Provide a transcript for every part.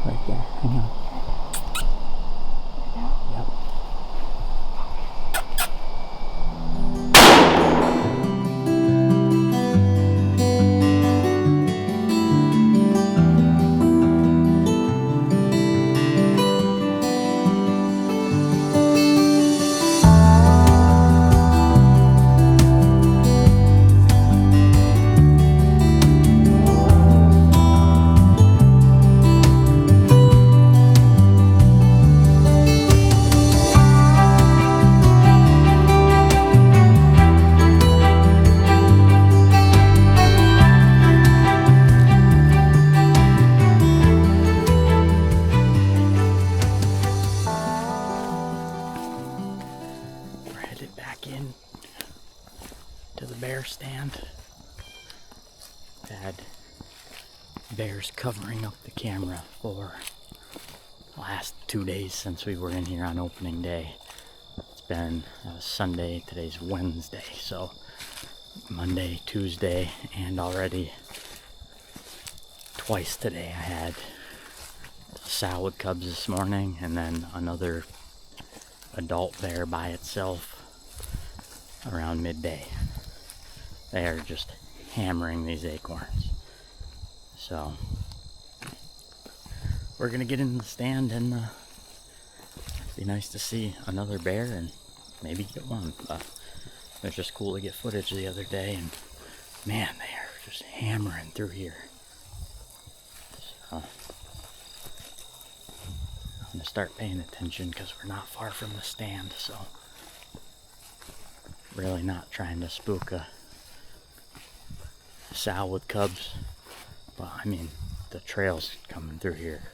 Right there. Hang on. Yep. Back in to the bear stand. Had bears covering up the camera for the last 2 days since we were in here on opening day. It's been Sunday, today's Wednesday, so Monday, Tuesday, and already twice today I had a sow with cubs this morning and then another adult bear by itself around midday. They are just hammering these acorns. So we're gonna get in the stand and be nice to see another bear and maybe get one. But it was just cool to get footage the other day, and man, they are just hammering through here. So I'm gonna start paying attention because we're not far from the stand, so really not trying to spook a sow with cubs. But I mean, the trails coming through here,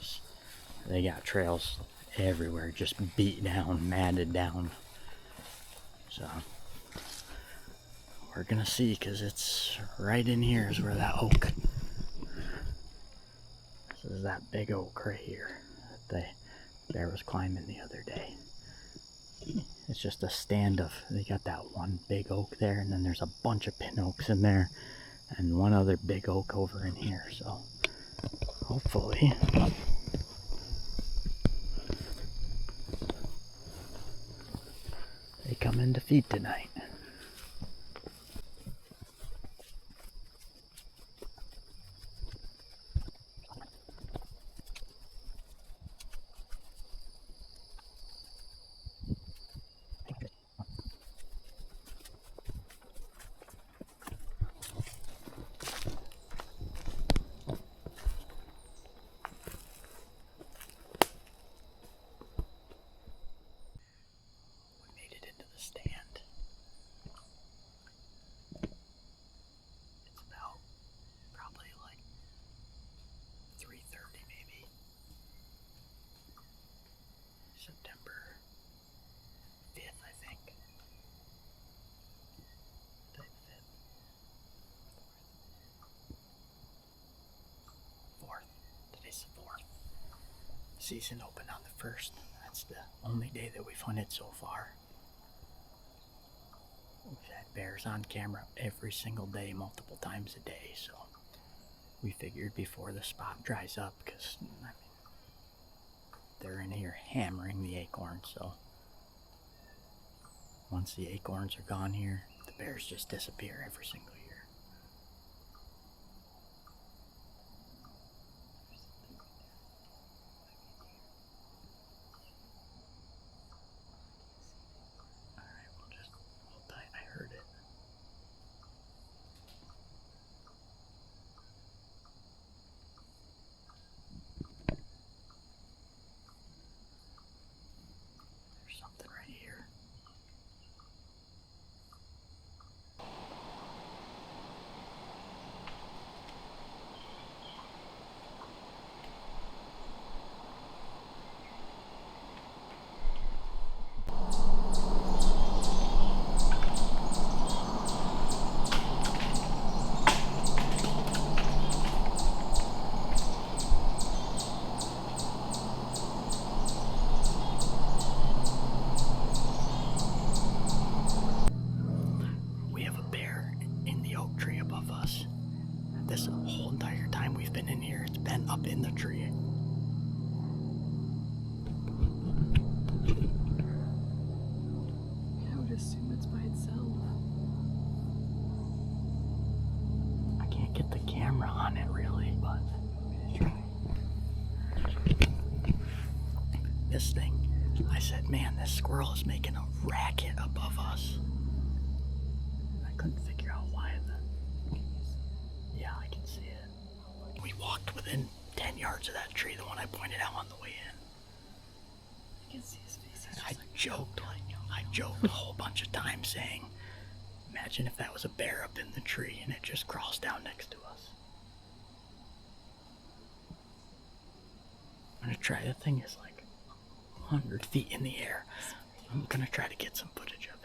they got trails everywhere, just beat down, matted down. So we're gonna see, because it's right in here is where that oak, this is that big oak right here that the bear was climbing the other day. It's just a stand of, they got that one big oak there, and then there's a bunch of pin oaks in there, and one other big oak over in here. So hopefully they come in to feed tonight. September 5th, I think. 4th. Today's the 4th. Season opened on the 1st. That's the only day that we've hunted so far. We've had bears on camera every single day, multiple times a day, so we figured before the spot dries up, because I mean, they're in here hammering the acorns. So once the acorns are gone here, the bears just disappear every single year. Alright, we'll just hold tight. I heard it. There's something right here. this thing. I said, man, this squirrel is making a racket above us. I couldn't figure out why. Yeah, I can see it. We walked within 10 yards of that tree, the one I pointed out on the way in. I can see his face. I joked a whole bunch of times saying, imagine if that was a bear up in the tree and it just crawls down next to us. I'm gonna try, the thing is like 100 feet in the air. I'm gonna try to get some footage of it.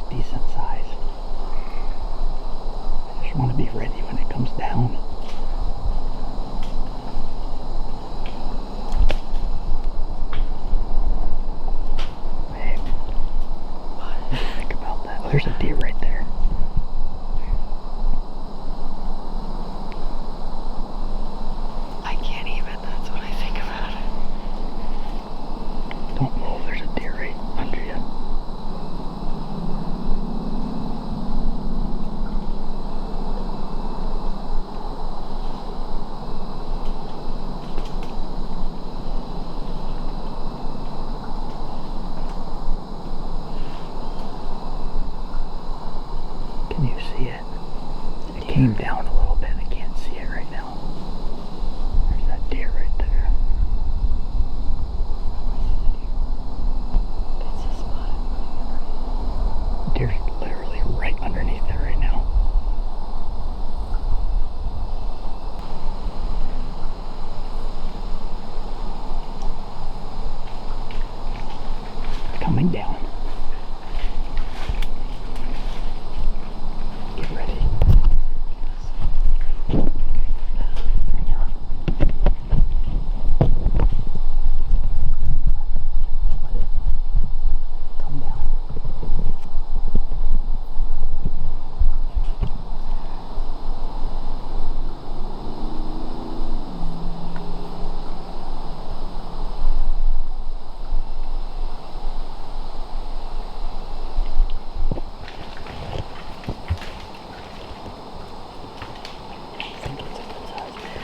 Decent size. I just want to be ready when it comes down. Hey, what do you think about that? Oh, there's a deer right there. I can't even, that's what I think about it. Don't move, there's a deer right under you. Can you see it? It came down a little bit. I can't see it right now. There's that deer right there. That's a spot. Deer's literally right underneath it right now. Coming down. Get ready. Hang on. Let it come down. I think it's a good size bear.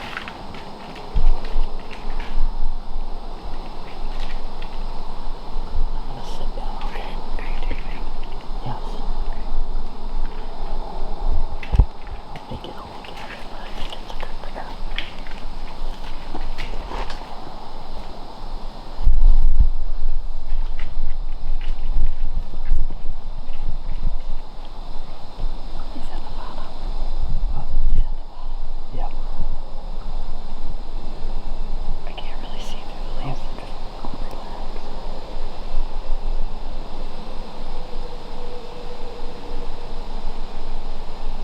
I'm gonna sit down, okay? Are you doing it? Yes. I think it'll look at it, but I think it's a good bear. He's at the bottom. What? He's at the bottom. Yep. I can't really see through the leaves.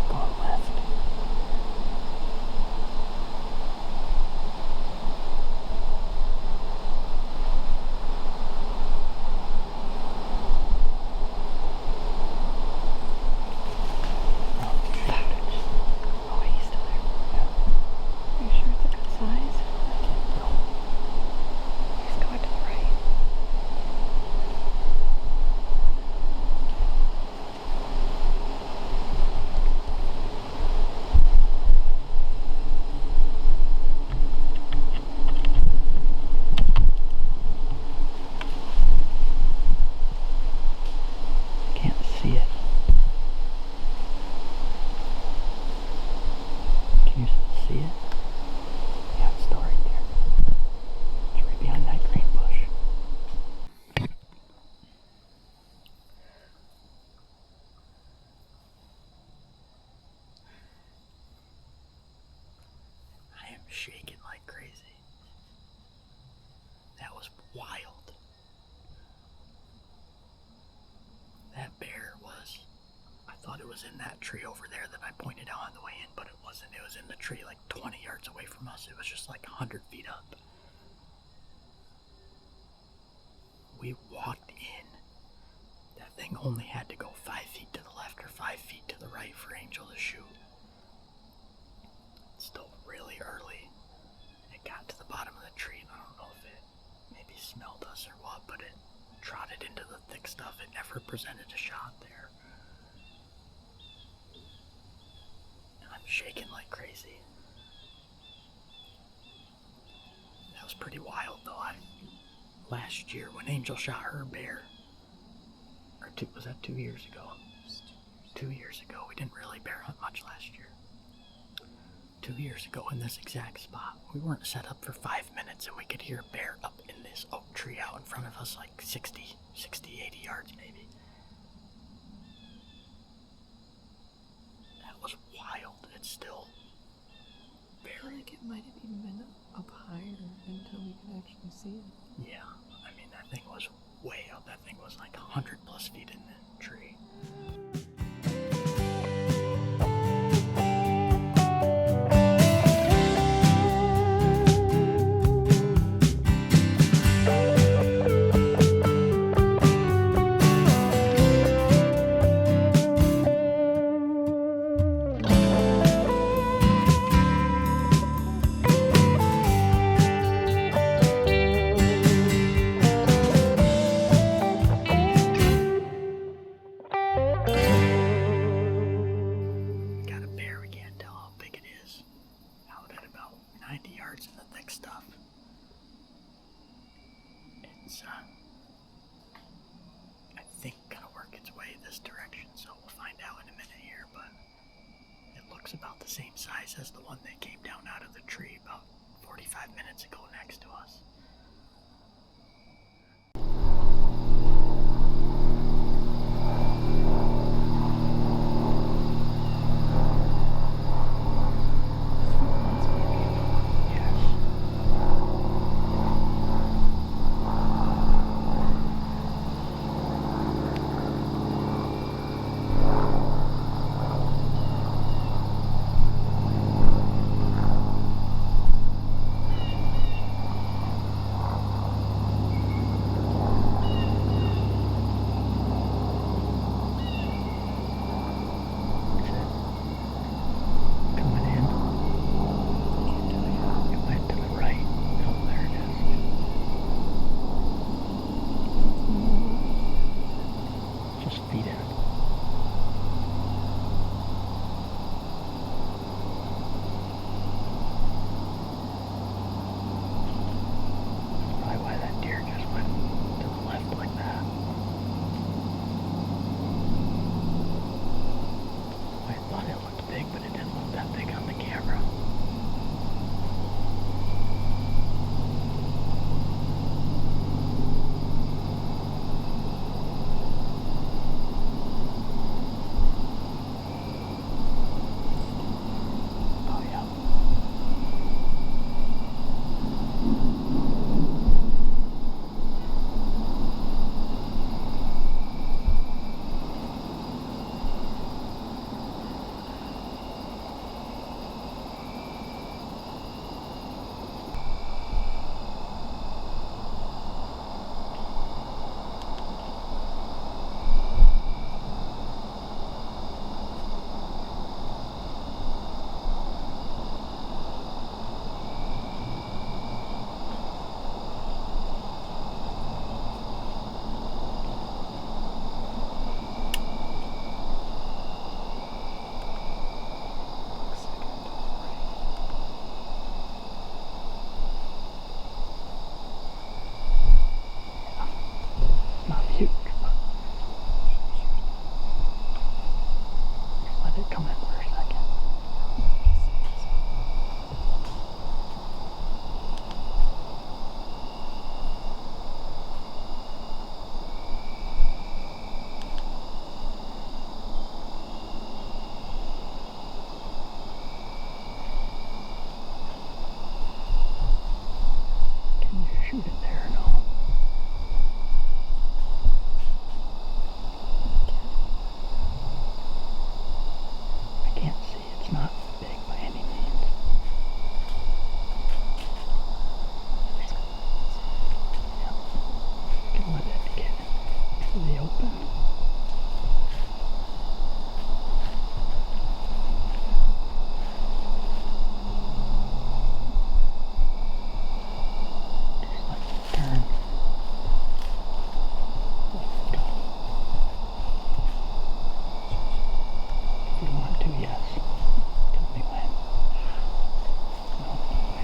Going left. Oh, wait, he's still there. Are you sure it's a good size? He's going to the right. Can't see it. Can you still see it? Yeah, it's shaking like crazy. That was wild. That bear was, I thought it was in that tree over there that I pointed out on the way in, but it wasn't. It was in the tree like 20 yards away from us. It was just like 100 feet up. We walked in. That thing only had to go 5 feet to the left or 5 feet to the right for Angel to shoot. It's still really early. It got to the bottom of the tree, and I don't know if it maybe smelled us or what, but it trotted into the thick stuff. It never presented a shot there. And I'm shaking like crazy. That was pretty wild, though. Last year, when Angel shot her bear, was that 2 years ago? 2 years ago. We didn't really bear hunt much last year. 2 years ago in this exact spot, we weren't set up for 5 minutes and we could hear a bear up in this oak tree out in front of us like 80 yards maybe. That was wild. It's still I feel like it might have even been up higher until we could actually see it. Yeah, I mean, that thing was way up. That thing was like 100 plus feet in the tree. About the same size as the one that came down out of the tree about 45 minutes ago next to us.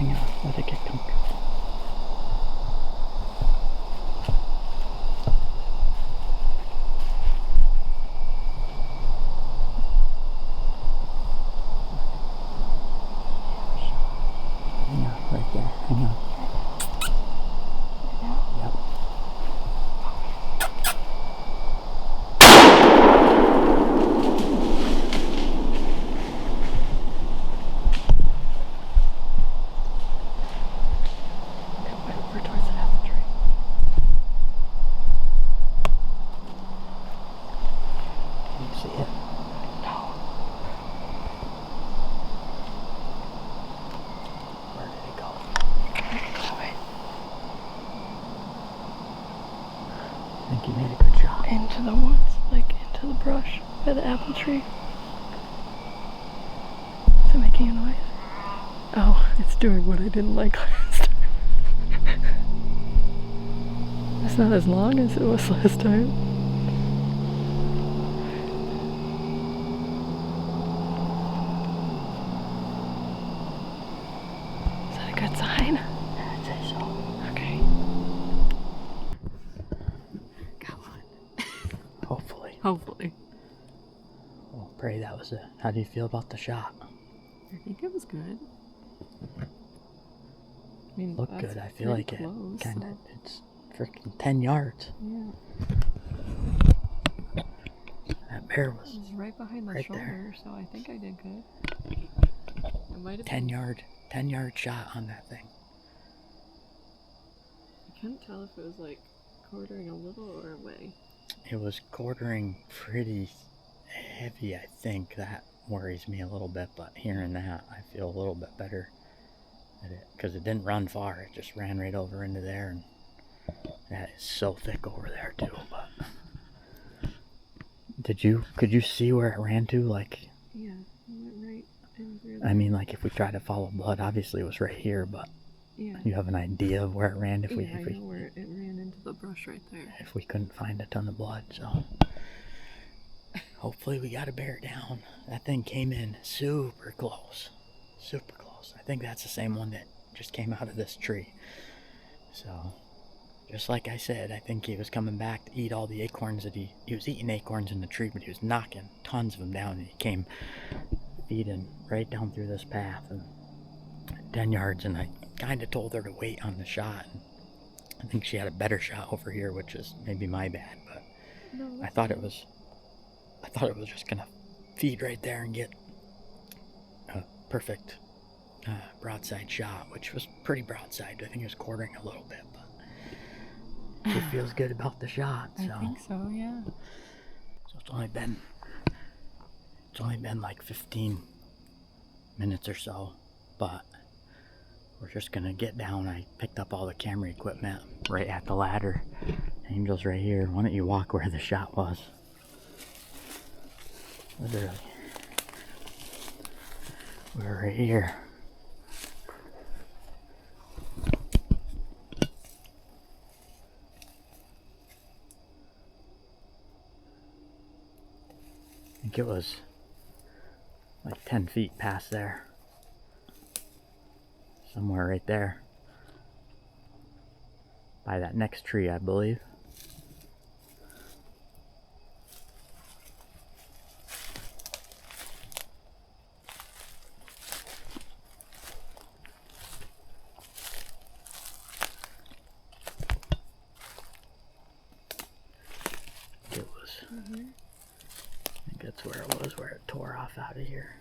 Hang on, let it get comfortable. Hang on, right there. Hang on. Yep. We're towards the apple tree. Can you see it? No. Where did it go? That way. I think you made a good shot. Into the woods, like into the brush by the apple tree. Is it making a noise? Oh, it's doing what I didn't like last time. It's not as long as it was last time. Is that a good sign? I'd say so. Okay. Got one. Hopefully. Hopefully. Well, pray that was it. How do you feel about the shot? I think it was good. I mean, Looked that's good. I feel like pretty it close, kind of, so- it's freaking 10 yards. Yeah. That bear It was was right behind the right shoulder, there. so I think I did good. It might have 10 been. yard shot on that thing. I couldn't tell if it was like quartering a little or away. It was quartering pretty heavy, I think. That worries me a little bit, but hearing that, I feel a little bit better at it. Because it didn't run far, it just ran right over into there, and that is so thick over there too, but... could you see where it ran to? Like, Yeah, it went right in through I mean, like if we try to follow blood, obviously it was right here, but yeah. you have an idea of where it ran if I we know where it ran into the brush right there. if we couldn't find a ton of blood, so hopefully we got a bear down. That thing came in super close. Super close. I think that's the same one that just came out of this tree. So, just like I said, I think he was coming back to eat all the acorns that he was eating acorns in the tree, but he was knocking tons of them down, and he came feeding right down through this path and 10 yards, and I kind of told her to wait on the shot. And I think she had a better shot over here, which is maybe my bad, but No, I thought it was just gonna feed right there and get a perfect broadside shot, which was pretty broadside. I think it was quartering a little bit, but she feels good about the shot. So I think so, yeah. So it's only been like 15 minutes or so, but we're just gonna get down. I picked up all the camera equipment right at the ladder. Angel's right here. Why don't you walk where the shot was? Literally. We're right here. I think it was like 10 feet past there. Somewhere right there. By that next tree, I believe. It was. I think that's where it was, where it tore off out of here.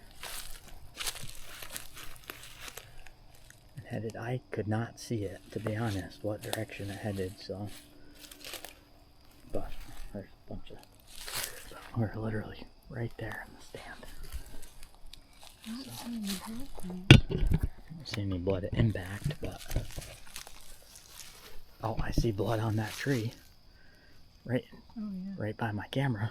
It headed, I could not see it, to be honest, what direction it headed, so. But there's a bunch of. We're literally right there in the stand. I don't see any blood at impact, but. Oh, I see blood on that tree. Right, Oh, yeah. right by my camera.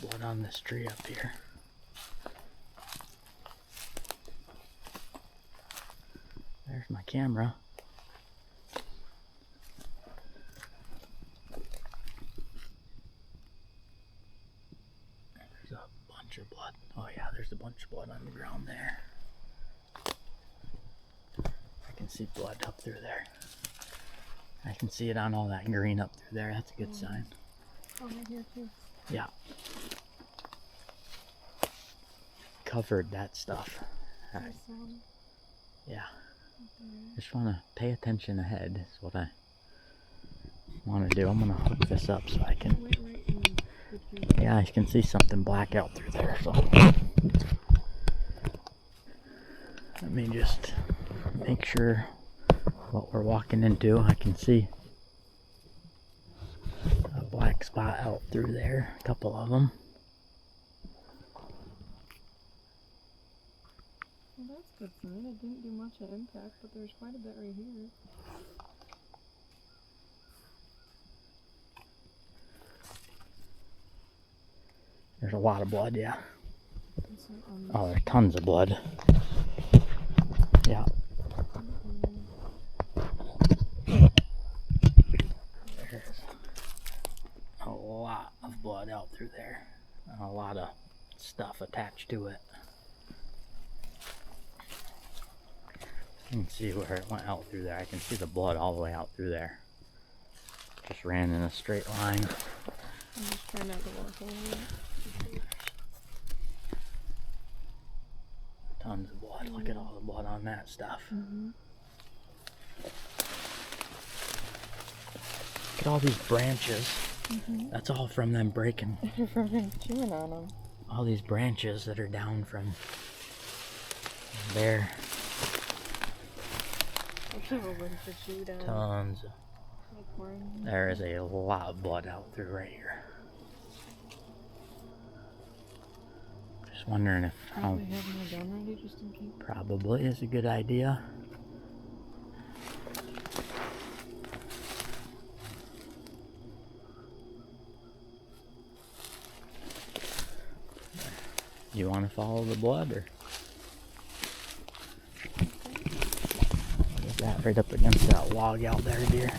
Blood on this tree up here. There's my camera. There's a bunch bunch of blood. Oh yeah, there's a bunch of blood on the ground there. I can see blood up through there. I can see it on all that green up through there. That's a good sign. Oh, right here too. Yeah. Covered that stuff. Yeah. Just want to pay attention ahead is what I want to do. I'm going to hook this up so I can... Yeah, I can see something black out through there, so... Let me just make sure what we're walking into. I can see a black spot out through there, a couple of them. Well, that's good sign. It didn't do much of impact, but there's quite a bit right here. There's a lot of blood, yeah. Oh, there's tons of blood. Yeah. There's a lot of blood out through there. And a lot of stuff attached to it. You can see where it went out through there. I can see the blood all the way out through there. Just ran in a straight line. I'm just trying not to walk over it. Tons of blood. Look at all the blood on that stuff. Look at all these branches. That's all from them breaking. From him chewing on them. All these branches that are down from there. Tons. There is a lot of blood out through right here. Just wondering if Probably having a gun ready just in case. Probably is a good idea. You want to follow the blood, or what is that right up against that log out there, dear?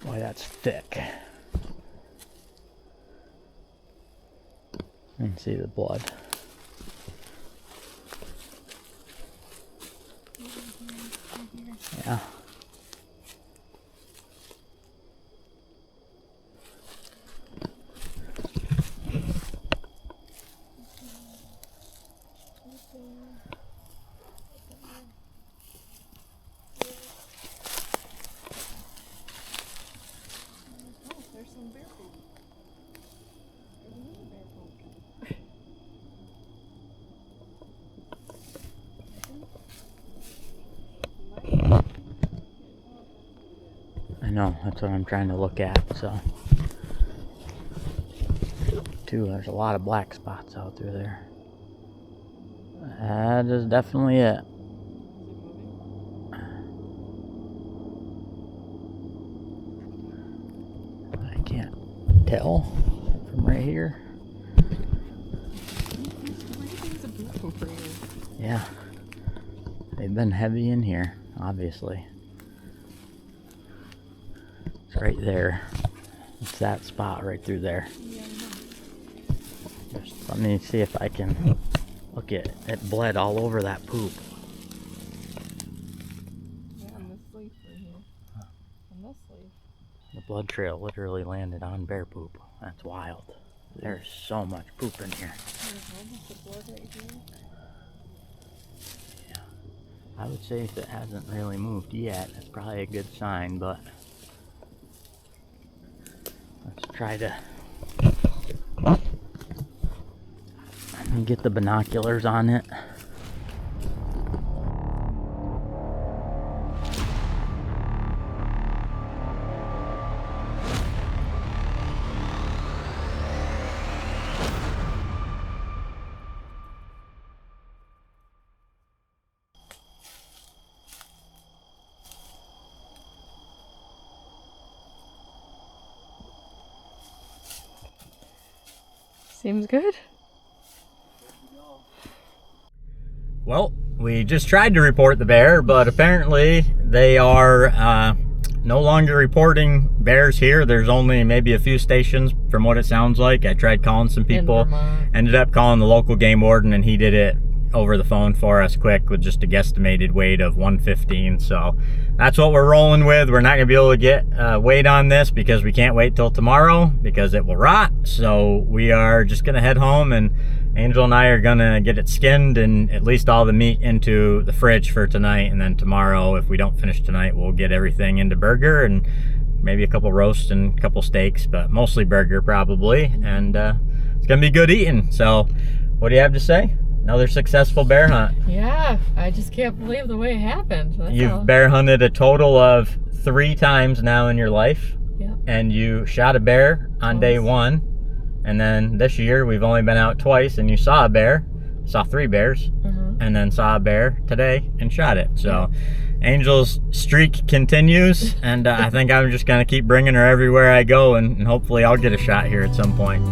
Boy, that's thick. You can see the blood. Yeah. There's some bear poop. There's another bear poop. I know, that's what I'm trying to look at, so. There's a lot of black spots out through there. That is definitely it. I can't tell from right here. Yeah. They've been heavy in here, obviously. It's right there. It's that spot right through there. Just let me see if I can look at it. Bled all over that poop. Yeah, on this leaf right here. On this leaf. The blood trail literally landed on bear poop. That's wild. There's so much poop in here. There's almost the blood right here. Yeah. I would say if it hasn't really moved yet, that's probably a good sign, but let's try to get the binoculars on it. Seems good. Well, we just tried to report the bear, but apparently they are no longer reporting bears here. There's only maybe a few stations from what it sounds like. I tried calling some people, ended up calling the local game warden, and he did it over the phone for us quick with just a guesstimated weight of 115. So that's what we're rolling with. We're not gonna be able to get weight on this because we can't wait till tomorrow because it will rot. So we are just gonna head home, and Angel and I are gonna get it skinned and at least all the meat into the fridge for tonight. And then tomorrow, if we don't finish tonight, we'll get everything into burger and maybe a couple roasts and a couple steaks, but mostly burger probably. And it's gonna be good eating. So what do you have to say? Another successful bear hunt. Yeah, I just can't believe the way it happened. You've bear hunted a total of 3 times now in your life. Yeah. And you shot a bear on day 1. And then this year we've only been out twice, and you saw a bear, saw 3 bears, and then saw a bear today and shot it. So Angel's streak continues, and I think I'm just gonna keep bringing her everywhere I go, and hopefully I'll get a shot here at some point.